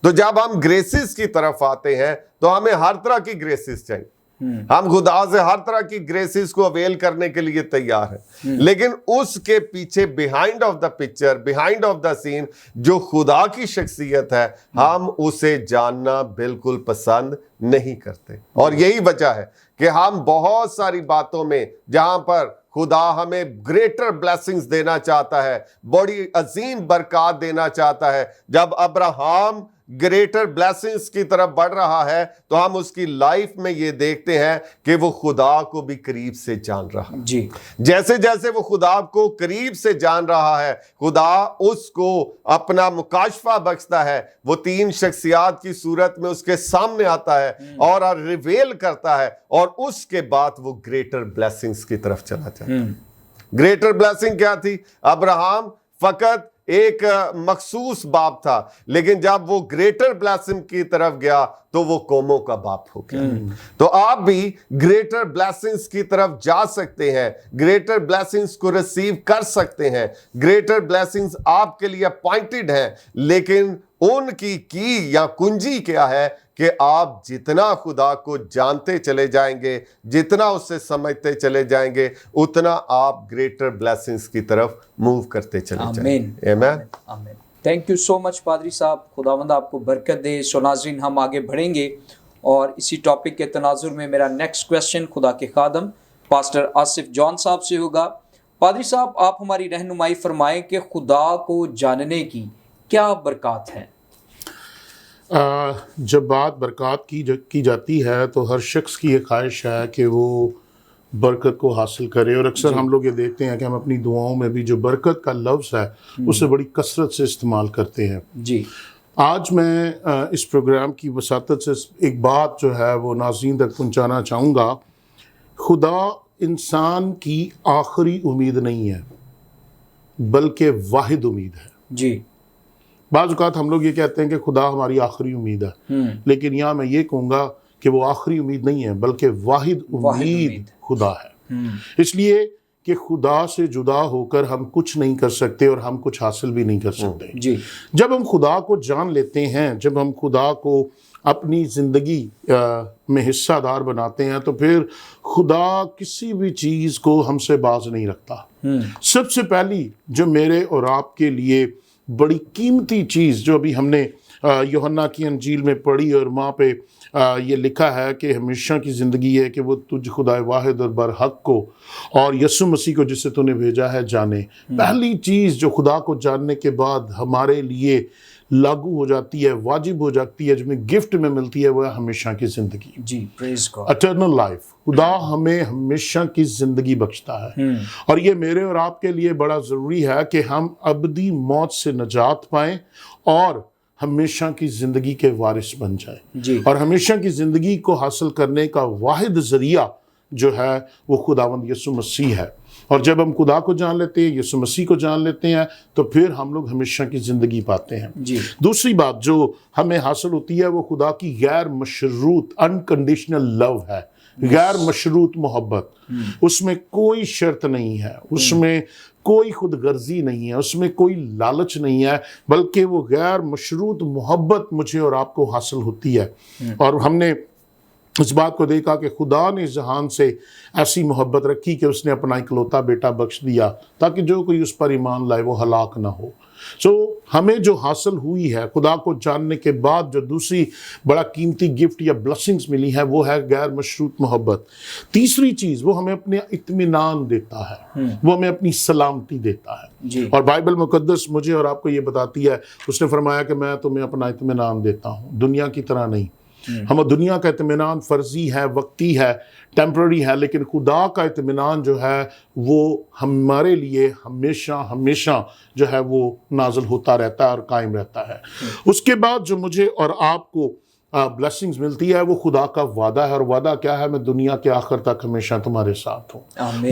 تو جب ہم گریسز کی طرف آتے ہیں تو ہمیں ہر طرح کی گریسز چاہیے. ہم خدا سے ہر طرح کی گریسز کو اویل کرنے کے لیے تیار ہیں, لیکن اس کے پیچھے behind of the picture, behind of the scene جو خدا کی شخصیت ہے, ہم اسے جاننا بالکل پسند نہیں کرتے. اور یہی وجہ ہے کہ ہم بہت ساری باتوں میں جہاں پر خدا ہمیں گریٹر بلیسنگز دینا چاہتا ہے, بڑی عظیم برکات دینا چاہتا ہے, جب ابراہم گریٹر بلیسنگز کی طرف بڑھ رہا ہے تو ہم اس کی لائف میں یہ دیکھتے ہیں کہ وہ خدا کو بھی قریب سے جان رہا ہے. جیسے جیسے وہ خدا کو قریب سے جان رہا ہے, خدا اس کو اپنا مکاشفہ بخشتا ہے, وہ 3 شخصیات کی صورت میں اس کے سامنے آتا ہے اور ریویل کرتا ہے, اور اس کے بعد وہ گریٹر بلیسنگز کی طرف چلا جاتا ہے. گریٹر بلیسنگ کیا تھی؟ ابراہم فقط ایک مخصوص باپ تھا, لیکن جب وہ گریٹر بلیسنگ کی طرف گیا تو وہ قوموں کا باپ ہو گیا. تو آپ بھی گریٹر بلیسنگز کی طرف جا سکتے ہیں, گریٹر بلیسنگز کو ریسیو کر سکتے ہیں. گریٹر بلیسنگز آپ کے لیے اپوائنٹڈ ہیں, لیکن ان کی یا کنجی کیا ہے کہ آپ جتنا خدا کو جانتے چلے جائیں گے, جتنا اس سے سمجھتے چلے جائیں گے, اتنا آپ گریٹر بلیسنگز کی طرف موو کرتے چلے جائیں گے. آمین. تھینک یو سو مچ پادری صاحب, خداوند آپ کو برکت دے. سو ناظرین, ہم آگے بڑھیں گے اور اسی ٹاپک کے تناظر میں میرا نیکسٹ کویسچن خدا کے خادم پاسٹر آصف جان صاحب سے ہوگا. پادری صاحب, آپ ہماری رہنمائی فرمائیں کہ خدا کو جاننے کی کیا برکات ہیں؟ جب بات برکات کی جاتی ہے تو ہر شخص کی یہ خواہش ہے کہ وہ برکت کو حاصل کرے, اور اکثر ہم لوگ یہ دیکھتے ہیں کہ ہم اپنی دعاؤں میں بھی جو برکت کا لفظ ہے اسے بڑی کثرت سے استعمال کرتے ہیں. آج میں اس پروگرام کی وساطت سے ایک بات جو ہے وہ ناظرین تک پہنچانا چاہوں گا. خدا انسان کی آخری امید نہیں ہے, بلکہ واحد امید ہے. بعض اوقات ہم لوگ یہ کہتے ہیں کہ خدا ہماری آخری امید ہے، لیکن یہاں میں یہ کہوں گا کہ وہ آخری امید نہیں ہے بلکہ واحد امید خدا ہے۔ اس لیے کہ خدا سے جدا ہو کر ہم کچھ نہیں کر سکتے اور ہم کچھ حاصل بھی نہیں کر سکتے۔ جب ہم خدا کو جان لیتے ہیں، جب ہم خدا کو اپنی زندگی میں حصہ دار بناتے ہیں، تو پھر خدا کسی بھی چیز کو ہم سے باز نہیں رکھتا۔ سب سے پہلی جو میرے اور آپ کے لیے بڑی قیمتی چیز جو ابھی ہم نے یوحنا کی انجیل میں پڑھی اور وہاں پہ یہ لکھا ہے کہ ہمیشہ کی زندگی ہے کہ وہ تجھ خدا واحد اور برحق کو اور یسوع مسیح کو جسے تو نے بھیجا ہے جانے۔ پہلی چیز جو خدا کو جاننے کے بعد ہمارے لیے لاگو ہو جاتی ہے، واجب ہو جاتی ہے، جو ہمیں گفٹ میں ملتی ہے، وہ ہے ہمیشہ کی زندگی، پریز گاڈ، اٹرنل لائف۔ خدا ہمیں ہمیشہ کی زندگی بخشتا ہے، اور یہ میرے اور آپ کے لیے بڑا ضروری ہے کہ ہم ابدی موت سے نجات پائیں اور ہمیشہ کی زندگی کے وارث بن جائیں۔ اور ہمیشہ کی زندگی کو حاصل کرنے کا واحد ذریعہ جو ہے وہ خداوند یسوع مسیح ہے۔ اور جب ہم خدا کو جان لیتے ہیں، یسوع مسیح کو جان لیتے ہیں، تو پھر ہم لوگ ہمیشہ کی زندگی پاتے ہیں۔ دوسری بات جو ہمیں حاصل ہوتی ہے وہ خدا کی غیر مشروط انکنڈیشنل لو ہے، غیر مشروط محبت۔ اس میں کوئی شرط نہیں ہے، اس میں کوئی خود غرضی نہیں ہے، اس میں کوئی لالچ نہیں ہے، بلکہ وہ غیر مشروط محبت مجھے اور آپ کو حاصل ہوتی ہے۔ اور ہم نے اس بات کو دیکھا کہ خدا نے جہان سے ایسی محبت رکھی کہ اس نے اپنا اکلوتا بیٹا بخش دیا تاکہ جو کوئی اس پر ایمان لائے وہ ہلاک نہ ہو۔ ہمیں جو حاصل ہوئی ہے خدا کو جاننے کے بعد، جو دوسری بڑا قیمتی گفٹ یا بلیسنگز ملی ہے، وہ ہے غیر مشروط محبت۔ تیسری چیز، وہ ہمیں اپنے اطمینان دیتا ہے، وہ ہمیں اپنی سلامتی دیتا ہے۔ اور بائبل مقدس مجھے اور آپ کو یہ بتاتی ہے، اس نے فرمایا کہ میں تمہیں اپنا اطمینان دیتا ہوں، دنیا کی طرح نہیں۔ ہم دنیا کا اطمینان فرضی ہے، وقتی ہے، ٹیمپرری ہے، لیکن خدا کا اطمینان جو ہے وہ ہمارے لیے ہمیشہ ہمیشہ جو ہے وہ نازل ہوتا رہتا ہے اور قائم رہتا ہے۔ اس کے بعد جو مجھے اور آپ کو بلیسنگز ملتی ہے وہ خدا کا وعدہ ہے، اور وعدہ کیا ہے؟ میں دنیا کے آخر تک ہمیشہ تمہارے ساتھ ہوں۔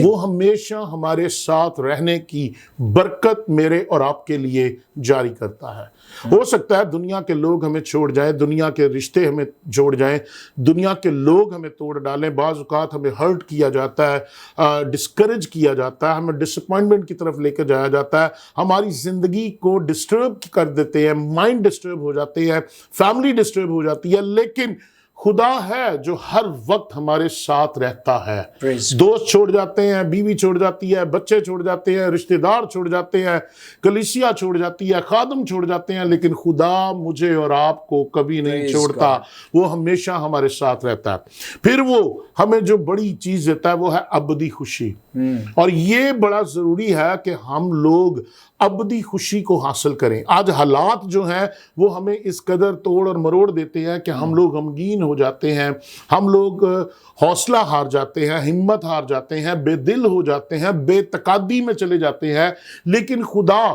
وہ ہمیشہ ہمارے ساتھ رہنے کی برکت میرے اور آپ کے لیے جاری کرتا ہے۔ ہو سکتا ہے دنیا کے لوگ ہمیں چھوڑ جائیں، دنیا کے رشتے ہمیں جوڑ جائیں، دنیا کے لوگ ہمیں توڑ ڈالیں، بعض اوقات ہمیں ہرٹ کیا جاتا ہے، ڈسکریج کیا جاتا ہے، ہمیں ڈس اپوائنٹمنٹ کی طرف لے کے جایا جاتا ہے، ہماری زندگی کو ڈسٹرب کر دیتے ہیں، مائنڈ ڈسٹرب ہو جاتے ہیں، فیملی ڈسٹرب ہو جاتی ہے، لیکن خدا ہے جو ہر وقت ہمارے ساتھ رہتا ہے۔ دوست چھوڑ جاتے ہیں، بیوی چھوڑ جاتی ہے، بچے چھوڑ جاتے ہیں، رشتہ دار چھوڑ جاتے ہیں، کلیسیا چھوڑ جاتی ہے، خادم چھوڑ جاتے ہیں، لیکن خدا مجھے اور آپ کو کبھی نہیں چھوڑتا، وہ ہمیشہ ہمارے ساتھ رہتا ہے۔ پھر وہ ہمیں جو بڑی چیز دیتا ہے وہ ہے ابدی خوشی، اور یہ بڑا ضروری ہے کہ ہم لوگ ابدی خوشی کو حاصل کریں۔ آج حالات جو ہیں وہ ہمیں اس قدر توڑ اور مروڑ دیتے ہیں کہ ہم لوگ غمگین ہو جاتے ہیں، ہم لوگ حوصلہ ہار جاتے ہیں، ہمت ہار جاتے ہیں، بے دل ہو جاتے ہیں، بے تقادی میں چلے جاتے ہیں، لیکن خدا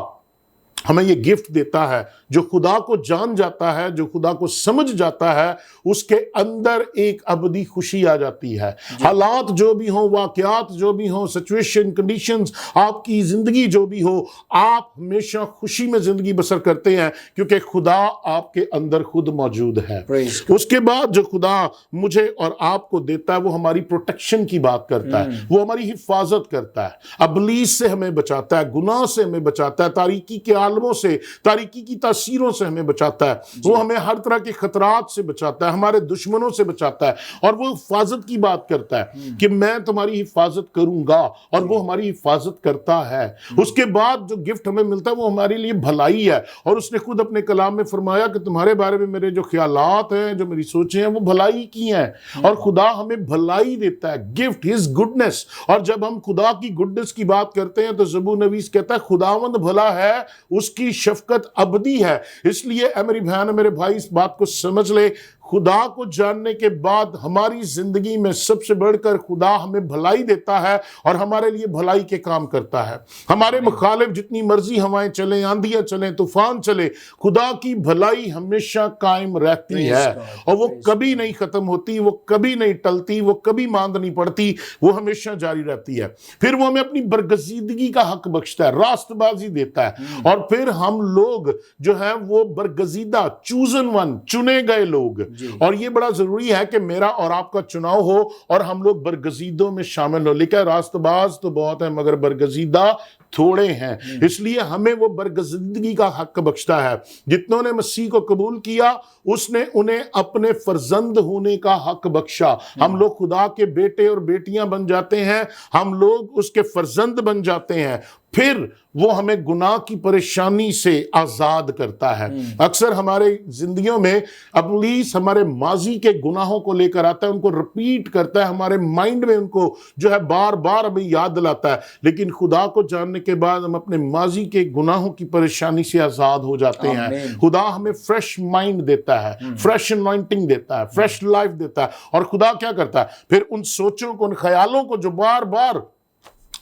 ہمیں یہ گفٹ دیتا ہے۔ جو خدا کو جان جاتا ہے، جو خدا کو سمجھ جاتا ہے، اس کے اندر ایک ابدی خوشی آ جاتی ہے۔ حالات جو بھی ہوں، واقعات جو بھی ہوں، سچویشن، کنڈیشنز، آپ کی زندگی جو بھی ہو، آپ ہمیشہ خوشی میں زندگی بسر کرتے ہیں کیونکہ خدا آپ کے اندر خود موجود ہے۔ اس کے بعد جو خدا مجھے اور آپ کو دیتا ہے وہ ہماری پروٹیکشن کی بات کرتا ہے، وہ ہماری حفاظت کرتا ہے، ابلیس سے ہمیں بچاتا ہے، گناہ سے ہمیں بچاتا ہے، تاریکی کے عالموں سے، تاریکی کی تاثیروں سے ہمیں بچاتا ہے، وہ ہمیں ہر طرح کے خطرات سے بچاتا ہے، ہمارے دشمنوں سے بچاتا ہے، اور وہ حفاظت کی بات کرتا ہے کہ میں تمہاری حفاظت کروں گا، اور وہ ہماری حفاظت کرتا ہے۔ اس کے بعد جو گفٹ ہمیں ملتا ہے وہ ہمارے لیے بھلائی ہے، اور اس نے خود اپنے کلام میں فرمایا کہ تمہارے بارے میں میرے جو خیالات ہیں، جو میری سوچیں ہیں، وہ بھلائی کی ہیں، اور خدا ہمیں بھلائی دیتا ہے، گفٹ ہز گڈنس۔ اور جب ہم خدا کی گڈنس کی بات کرتے ہیں تو زبور نویس کہتا ہے خداوند بھلا ہے، اس کی شفقت ابدی ہے۔ اس لیے اے میری بہن، میرے بھائی، اس بات کو سمجھ لے، خدا کو جاننے کے بعد ہماری زندگی میں سب سے بڑھ کر خدا ہمیں بھلائی دیتا ہے اور ہمارے لیے بھلائی کے کام کرتا ہے. ہمارے مخالف جتنی مرضی ہوائیں چلیں، آندھیاں چلیں، طوفان چلے، خدا کی بھلائی ہمیشہ قائم رہتی ہے اور وہ کبھی نہیں ختم ہوتی، وہ کبھی نہیں ٹلتی، وہ کبھی ماند نہیں پڑتی، وہ ہمیشہ جاری رہتی ہے. پھر وہ ہمیں اپنی برگزیدگی کا حق بخشتا ہے، راست بازی دیتا ہے، اور پھر ہم لوگ جو ہیں وہ برگزیدہ، چوزن ون، چنے گئے لوگ. اور یہ بڑا ضروری ہے کہ میرا اور آپ کا چناؤ ہو اور ہم لوگ برگزیدوں میں شامل ہو. لکھا ہے راست باز تو بہت ہیں مگر برگزیدہ تھوڑے ہیں. اس لیے ہمیں وہ برگزیدگی کا حق بخشتا ہے. جتنوں نے مسیح کو قبول کیا اس نے انہیں اپنے فرزند ہونے کا حق بخشا. ہم لوگ خدا کے بیٹے اور بیٹیاں بن جاتے ہیں، ہم لوگ اس کے فرزند بن جاتے ہیں. پھر وہ ہمیں گناہ کی پریشانی سے آزاد کرتا ہے. اکثر ہمارے زندگیوں میں ابلیس ہمارے ماضی کے گناہوں کو لے کر آتا ہے، ان کو رپیٹ کرتا ہے، ہمارے مائنڈ میں ان کو جو ہے بار بار ہمیں یاد دلاتا ہے. لیکن خدا کو جاننے کے بعد ہم اپنے ماضی کے گناہوں کی پریشانی سے آزاد ہو جاتے ہیں. خدا ہمیں فریش مائنڈ دیتا ہے، فریش انوائنٹنگ دیتا ہے، فریش لائف دیتا ہے. اور خدا کیا کرتا ہے؟ پھر ان سوچوں کو، ان خیالوں کو جو بار بار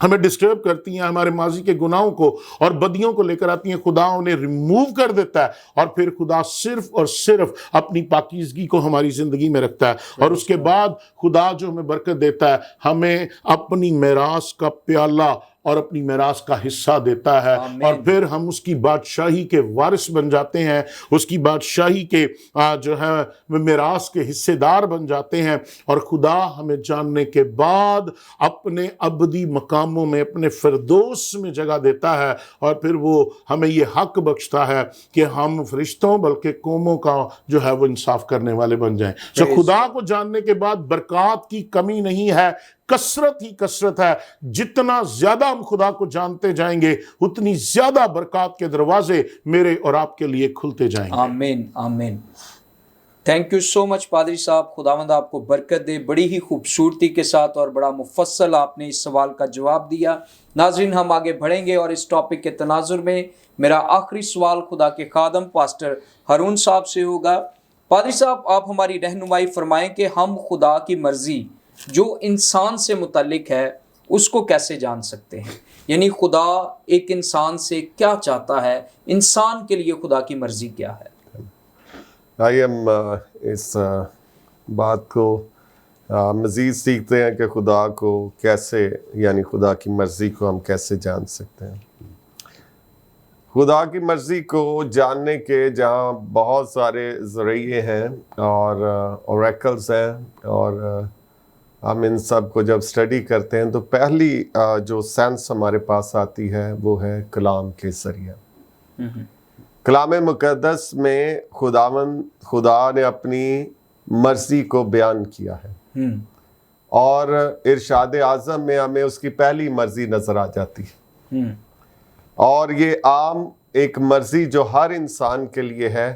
ہمیں ڈسٹرب کرتی ہیں، ہمارے ماضی کے گناہوں کو اور بدیوں کو لے کر آتی ہیں، خدا انہیں ریموو کر دیتا ہے. اور پھر خدا صرف اور صرف اپنی پاکیزگی کو ہماری زندگی میں رکھتا ہے. اور اس کے بعد خدا جو ہمیں برکت دیتا ہے، ہمیں اپنی میراث کا پیالہ اور اپنی میراث کا حصہ دیتا ہے. اور پھر ہم اس کی بادشاہی کے وارث بن جاتے ہیں، اس کی بادشاہی کے جو ہے میراث کے حصے دار بن جاتے ہیں. اور خدا ہمیں جاننے کے بعد اپنے ابدی مقاموں میں، اپنے فردوس میں جگہ دیتا ہے. اور پھر وہ ہمیں یہ حق بخشتا ہے کہ ہم فرشتوں بلکہ قوموں کا جو ہے وہ انصاف کرنے والے بن جائیں. تو خدا کو جاننے کے بعد برکات کی کمی نہیں ہے، کثرت ہی کثرت ہے. جتنا زیادہ ہم خدا کو جانتے جائیں گے اتنی زیادہ برکات کے دروازے میرے اور آپ کے لیے کھلتے جائیں گے. آمین آمین. تھینک یو سو مچ پادری صاحب، خداوند آپ کو برکت دے. بڑی ہی خوبصورتی کے ساتھ اور بڑا مفصل آپ نے اس سوال کا جواب دیا. ناظرین، ہم آگے بڑھیں گے اور اس ٹاپک کے تناظر میں میرا آخری سوال خدا کے خادم پاسٹر ہارون صاحب سے ہوگا. پادری صاحب، آپ ہماری رہنمائی فرمائیں کہ ہم خدا کی مرضی جو انسان سے متعلق ہے اس کو کیسے جان سکتے ہیں؟ یعنی خدا ایک انسان سے کیا چاہتا ہے، انسان کے لیے خدا کی مرضی کیا ہے؟ آئیے ہم اس بات کو مزید سیکھتے ہیں کہ خدا کو کیسے، یعنی خدا کی مرضی کو ہم کیسے جان سکتے ہیں. خدا کی مرضی کو جاننے کے جہاں بہت سارے ذریعے ہیں اور اوریکلز ہیں، اور ہم ان سب کو جب اسٹڈی کرتے ہیں تو پہلی جو سینس ہمارے پاس آتی ہے وہ ہے کلام کے ذریعہ. کلام مقدس میں خدا نے اپنی مرضی کو بیان کیا ہے، اور ارشاد اعظم میں ہمیں اس کی پہلی مرضی نظر آ جاتی ہے. اور یہ عام ایک مرضی جو ہر انسان کے لیے ہے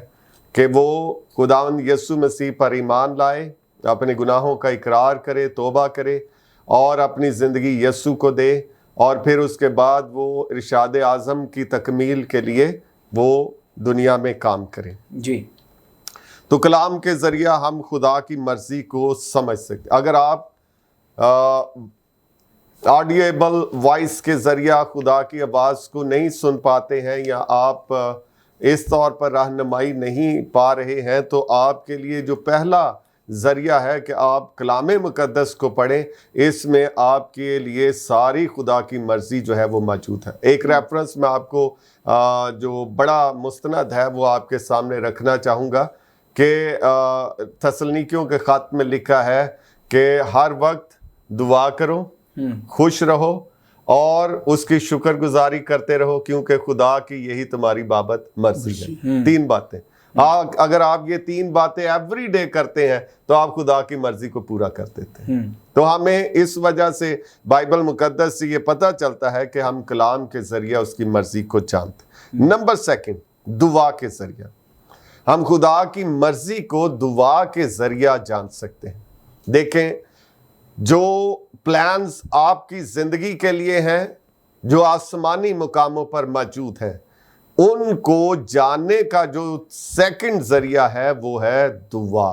کہ وہ خداوند یسوع مسیح پر ایمان لائے، اپنے گناہوں کا اقرار کرے، توبہ کرے اور اپنی زندگی یسوع کو دے، اور پھر اس کے بعد وہ ارشاد اعظم کی تکمیل کے لیے وہ دنیا میں کام کرے. جی. تو کلام کے ذریعہ ہم خدا کی مرضی کو سمجھ سکتے. اگر آپ آڈیبل وائس کے ذریعہ خدا کی آواز کو نہیں سن پاتے ہیں، یا آپ اس طور پر رہنمائی نہیں پا رہے ہیں، تو آپ کے لیے جو پہلا ذریعہ ہے کہ آپ کلام مقدس کو پڑھیں. اس میں آپ کے لیے ساری خدا کی مرضی جو ہے وہ موجود ہے. ایک ریفرنس میں آپ کو جو بڑا مستند ہے وہ آپ کے سامنے رکھنا چاہوں گا کہ تسلنیکیوں کے خط میں لکھا ہے کہ ہر وقت دعا کرو، خوش رہو اور اس کی شکر گزاری کرتے رہو، کیونکہ خدا کی یہی تمہاری بابت مرضی ہے. 3 باتیں. اگر آپ یہ 3 باتیں ایوری ڈے کرتے ہیں تو آپ خدا کی مرضی کو پورا کر دیتے ہیں. تو ہمیں اس وجہ سے بائبل مقدس سے یہ پتہ چلتا ہے کہ ہم کلام کے ذریعہ اس کی مرضی کو جانتے ہیں. نمبر 2، دعا کے ذریعہ ہم خدا کی مرضی کو دعا کے ذریعہ جان سکتے ہیں. دیکھیں، جو پلانز آپ کی زندگی کے لیے ہیں، جو آسمانی مقاموں پر موجود ہیں، ان کو جاننے کا جو سیکنڈ ذریعہ ہے وہ ہے دعا.